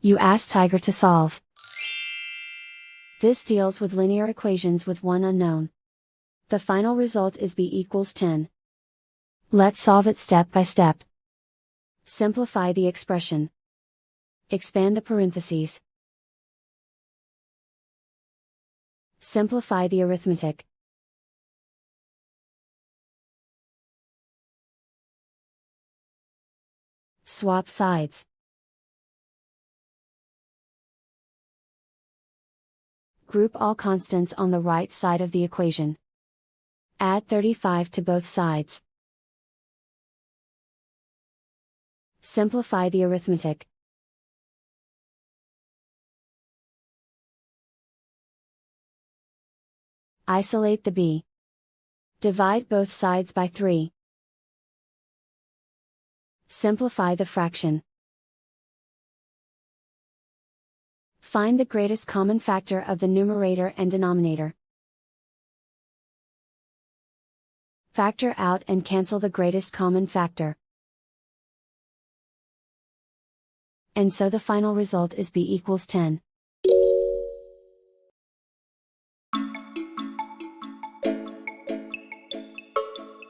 You ask Tiger to solve. This deals with linear equations with one unknown. The final result is b equals 10. Let's solve it step by step. Simplify the expression. Expand the parentheses. Simplify the arithmetic. Swap sides. Group all constants on the right side of the equation. Add 35 to both sides. Simplify the arithmetic. Isolate the b. Divide both sides by 3. Simplify the fraction. Find the greatest common factor of the numerator and denominator. Factor out and cancel the greatest common factor. And so the final result is b equals 10.